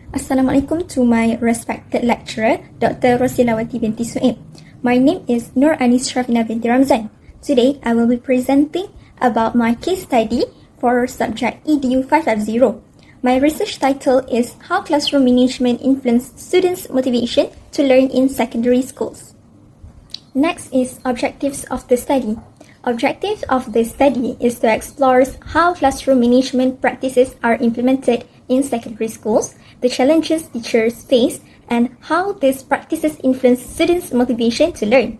Assalamualaikum to my respected lecturer, Dr. Rosilawati binti Su'ib. My name is Nur Anis SYAFINA binti RAMZAN. Today, I will be presenting about my case study for subject EDU550. My research title is How Classroom Management Influenced Students' Motivation to Learn in Secondary Schools. Next is objectives of the study. Objectives of the study is to explore how classroom management practices are implemented in secondary schools, the challenges teachers face, and how these practices influence students' motivation to learn.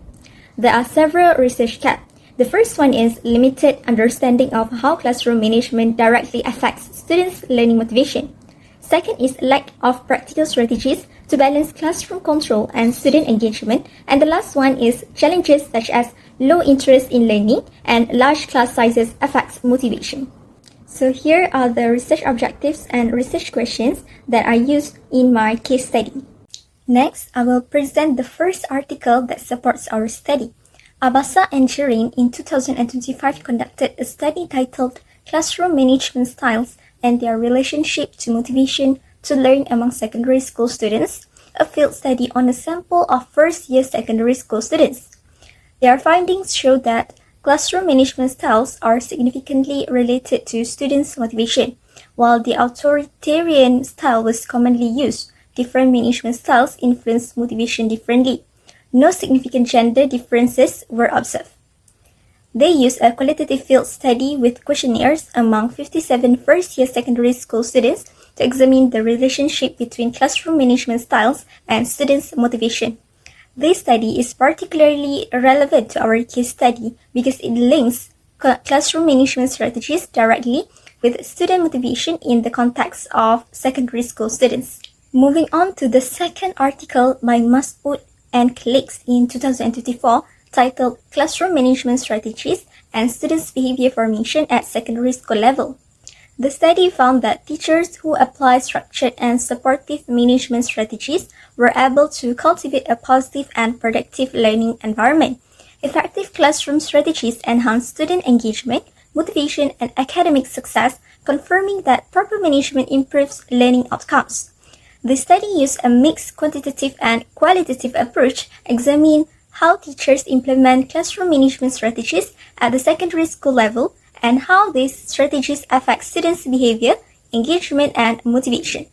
There are several research gaps. The first one is limited understanding of how classroom management directly affects students' learning motivation. Second is lack of practical strategies to balance classroom control and student engagement. And the last one is challenges such as low interest in learning and large class sizes affects motivation. So here are the research objectives and research questions that I used in my case study. Next, I will present the first article that supports our study. Abasa and Jirin in 2025 conducted a study titled Classroom Management Styles and Their Relationship to Motivation to Learn Among Secondary School Students, a field study on a sample of first-year secondary school students. Their findings show that classroom management styles are significantly related to students' motivation. While the authoritarian style was commonly used, different management styles influence motivation differently. No significant gender differences were observed. They used a qualitative field study with questionnaires among 57 first-year secondary school students to examine the relationship between classroom management styles and students' motivation. This study is particularly relevant to our case study because it links classroom management strategies directly with student motivation in the context of secondary school students. Moving on to the second article by Mas'ud and colleagues in 2024 titled Classroom Management Strategies and Students' Behavior Formation at Secondary School Level. The study found that teachers who apply structured and supportive management strategies were able to cultivate a positive and productive learning environment. Effective classroom strategies enhance student engagement, motivation, and academic success, confirming that proper management improves learning outcomes. The study used a mixed quantitative and qualitative approach, examining how teachers implement classroom management strategies at the secondary school level and how these strategies affect students' behavior, engagement, and motivation.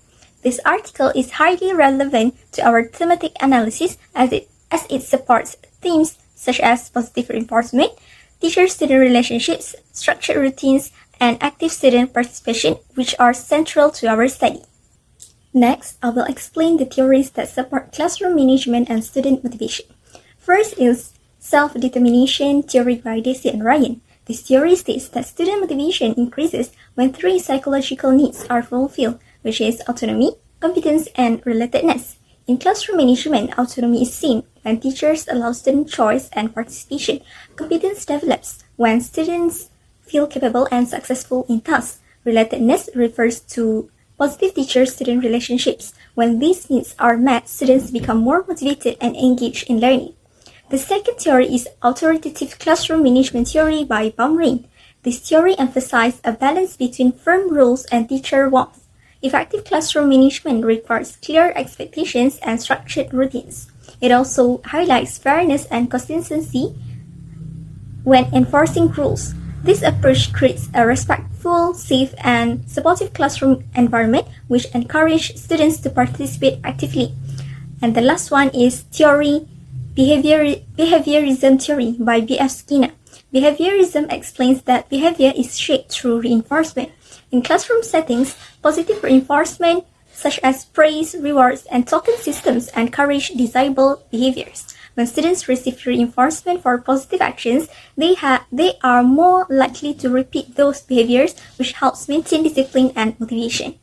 This article is highly relevant to our thematic analysis as it supports themes such as positive reinforcement, teacher-student relationships, structured routines, and active student participation, which are central to our study. Next, I will explain the theories that support classroom management and student motivation. First is self-determination theory by Deci and Ryan. This theory states that student motivation increases when three psychological needs are fulfilled, which is autonomy, competence, and relatedness. In classroom management, autonomy is seen when teachers allow student choice and participation. Competence develops when students feel capable and successful in tasks. Relatedness refers to positive teacher-student relationships. When these needs are met, students become more motivated and engaged in learning. The second theory is authoritative classroom management theory by Baumrind. This theory emphasizes a balance between firm rules and teacher warmth. Effective classroom management requires clear expectations and structured routines. It also highlights fairness and consistency when enforcing rules. This approach creates a respectful, safe, and supportive classroom environment which encourages students to participate actively. And the last one is behaviorism theory by B.F. Skinner. Behaviorism explains that behavior is shaped through reinforcement. In classroom settings, positive reinforcement such as praise, rewards, and token systems encourage desirable behaviors. When students receive reinforcement for positive actions, they are more likely to repeat those behaviors, which helps maintain discipline and motivation.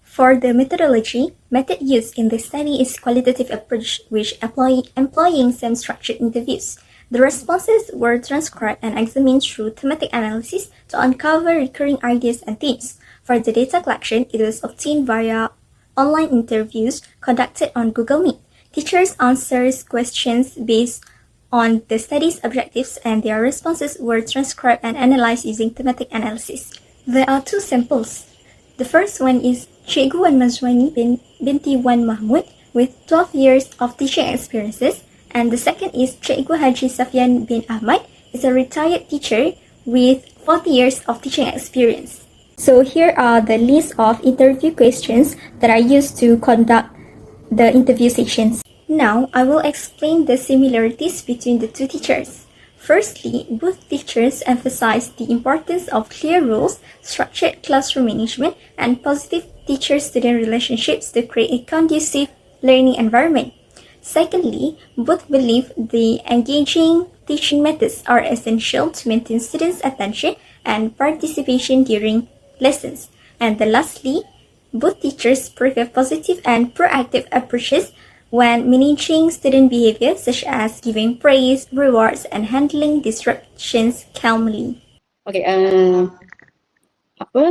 For the methodology, method used in this study is qualitative approach, which employing some structured interviews. The responses were transcribed and examined through thematic analysis to uncover recurring ideas and themes. For the data collection, it was obtained via online interviews conducted on Google Meet. Teachers answered questions based on the study's objectives, and their responses were transcribed and analyzed using thematic analysis. There are two samples. The first one is Cikgu Wan Mazwani binti Wan Mahmud with 12 years of teaching experiences, and the second is Cikgu Haji Safian bin Ahmad, is a retired teacher with 40 years of teaching experience. So here are the list of interview questions that I used to conduct the interview sections. Now, I will explain the similarities between the two teachers. Firstly, both teachers emphasize the importance of clear rules, structured classroom management, and positive teacher-student relationships to create a conducive learning environment. Secondly, both believe the engaging teaching methods are essential to maintain students' attention and participation during lessons. And lastly, both teachers prefer positive and proactive approaches when managing student behavior, such as giving praise, rewards, and handling disruptions calmly. Okay,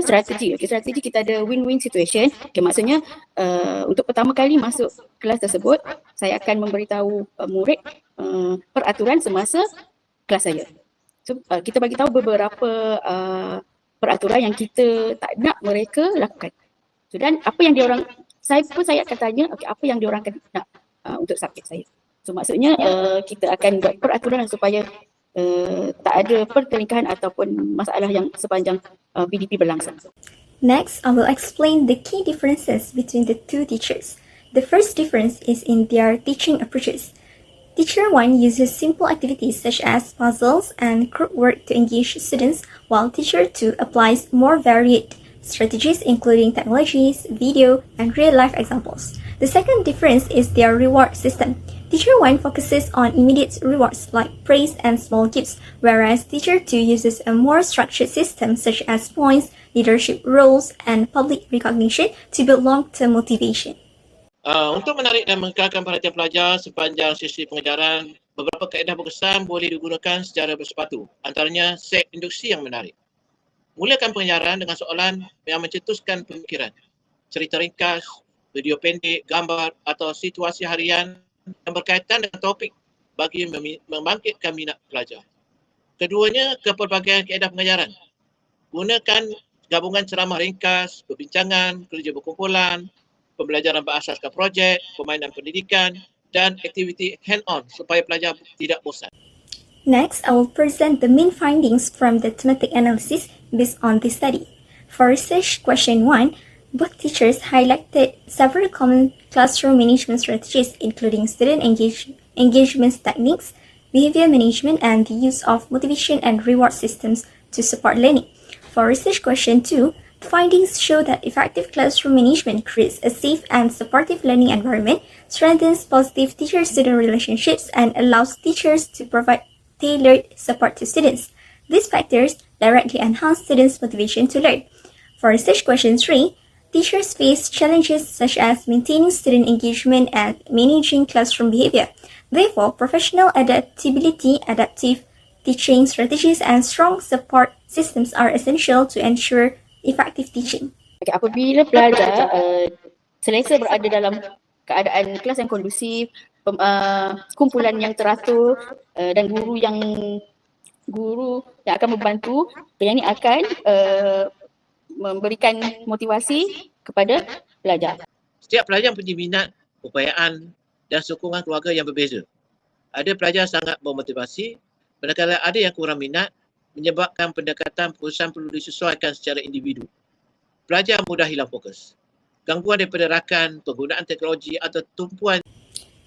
strategi? Okay, strategi kita ada win-win situation. Okay, maksudnya untuk pertama kali masuk kelas tersebut, saya akan memberitahu murid peraturan semasa kelas saya. So, kita bagi tahu beberapa peraturan yang kita tak nak mereka lakukan. So, dan apa yang diorang, saya akan tanya, okay, apa yang diorang akan nak untuk subjek saya. So, maksudnya kita akan buat peraturan supaya tak ada pertelingkahan ataupun masalah yang sepanjang PDP berlangsung. Next, I will explain the key differences between the two teachers. The first difference is in their teaching approaches. Teacher 1 uses simple activities such as puzzles and group work to engage students, while Teacher 2 applies more varied strategies including technologies, video, and real-life examples. The second difference is their reward system. Teacher 1 focuses on immediate rewards like praise and small gifts, whereas Teacher 2 uses a more structured system such as points, leadership roles, and public recognition to build long-term motivation. Untuk menarik dan mengekalkan perhatian pelajar sepanjang sesi pengajaran, beberapa kaedah berkesan boleh digunakan secara bersepatu. Antaranya set induksi yang menarik. Mulakan pengajaran dengan soalan yang mencetuskan pemikiran, cerita ringkas, video pendek, gambar atau situasi harian yang berkaitan dengan topik bagi membangkitkan minat pelajar. Keduanya, kepelbagaian kaedah pengajaran. Gunakan gabungan ceramah ringkas, perbincangan, kerja berkumpulan, pembelajaran berasaskan projek, permainan pendidikan, dan aktiviti hand-on supaya pelajar tidak bosan. Next, I will present the main findings from the thematic analysis based on this study. For research question 1, both teachers highlighted several common classroom management strategies including student engagement techniques, behavior management, and the use of motivation and reward systems to support learning. For research question 2, findings show that effective classroom management creates a safe and supportive learning environment, strengthens positive teacher-student relationships, and allows teachers to provide tailored support to students. These factors directly enhance students' motivation to learn. For research question 3, teachers face challenges such as maintaining student engagement and managing classroom behavior. Therefore, professional adaptability, adaptive teaching strategies, and strong support systems are essential to ensure effective teaching. Okay, apabila pelajar selesa berada dalam keadaan kelas yang kondusif, kumpulan yang teratur dan guru yang akan membantu, yang ini akan memberikan motivasi kepada pelajar. Setiap pelajar mempunyai minat, upayaan dan sokongan keluarga yang berbeza. Ada pelajar sangat bermotivasi, manakala ada yang kurang minat, menyebabkan pendekatan perusahaan perlu disesuaikan secara individu. Pelajar mudah hilang fokus. Gangguan daripada rakan, penggunaan teknologi atau tumpuan.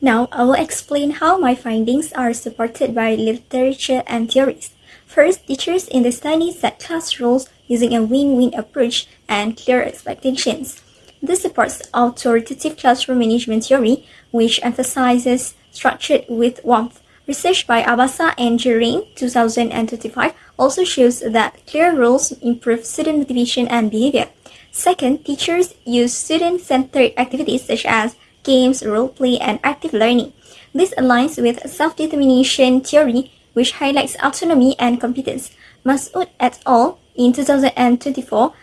Now, I will explain how my findings are supported by literature and theories. First, teachers in the study set class rules using a win-win approach and clear expectations. This supports authoritative classroom management theory, which emphasizes structure with warmth. Research by Abasa and Jerain 2025 also shows that clear rules improve student motivation and behavior. Second, teachers use student-centered activities such as games, role play, and active learning. This aligns with self-determination theory, which highlights autonomy and competence. Masood et al. In 2024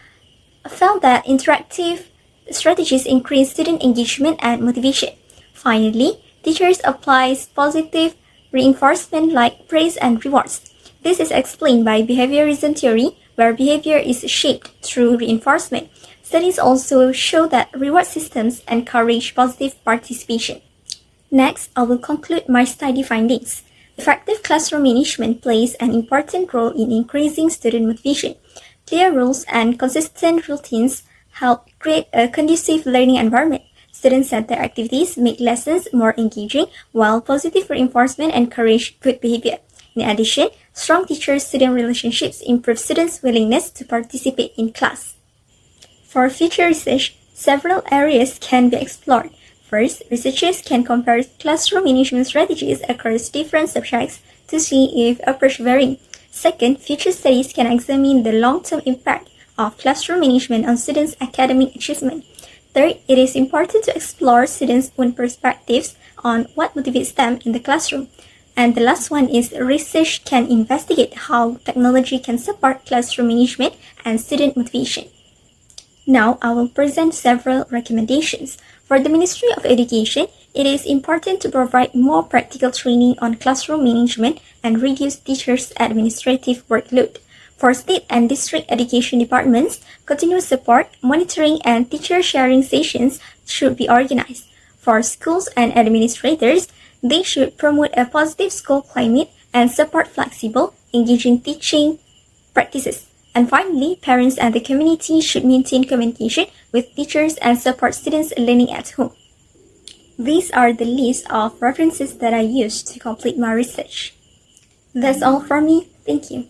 found that interactive strategies increase student engagement and motivation. Finally, teachers apply positive reinforcement like praise and rewards. This is explained by behaviorism theory, where behavior is shaped through reinforcement. Studies also show that reward systems encourage positive participation. Next, I will conclude my study findings. Effective classroom management plays an important role in increasing student motivation. Clear rules and consistent routines help create a conducive learning environment. Student-centered activities make lessons more engaging, while positive reinforcement encourage good behavior. In addition, strong teacher-student relationships improve students' willingness to participate in class. For future research, several areas can be explored. First, researchers can compare classroom management strategies across different subjects to see if approach vary. Second, future studies can examine the long-term impact of classroom management on students' academic achievement. Third, it is important to explore students' own perspectives on what motivates them in the classroom. And the last one is research can investigate how technology can support classroom management and student motivation. Now, I will present several recommendations. For the Ministry of Education, it is important to provide more practical training on classroom management and reduce teachers' administrative workload. For state and district education departments, continuous support, monitoring, and teacher sharing sessions should be organized. For schools and administrators, they should promote a positive school climate and support flexible, engaging teaching practices. And finally, parents and the community should maintain communication with teachers and support students learning at home. These are the list of references that I used to complete my research. That's all from me. Thank you.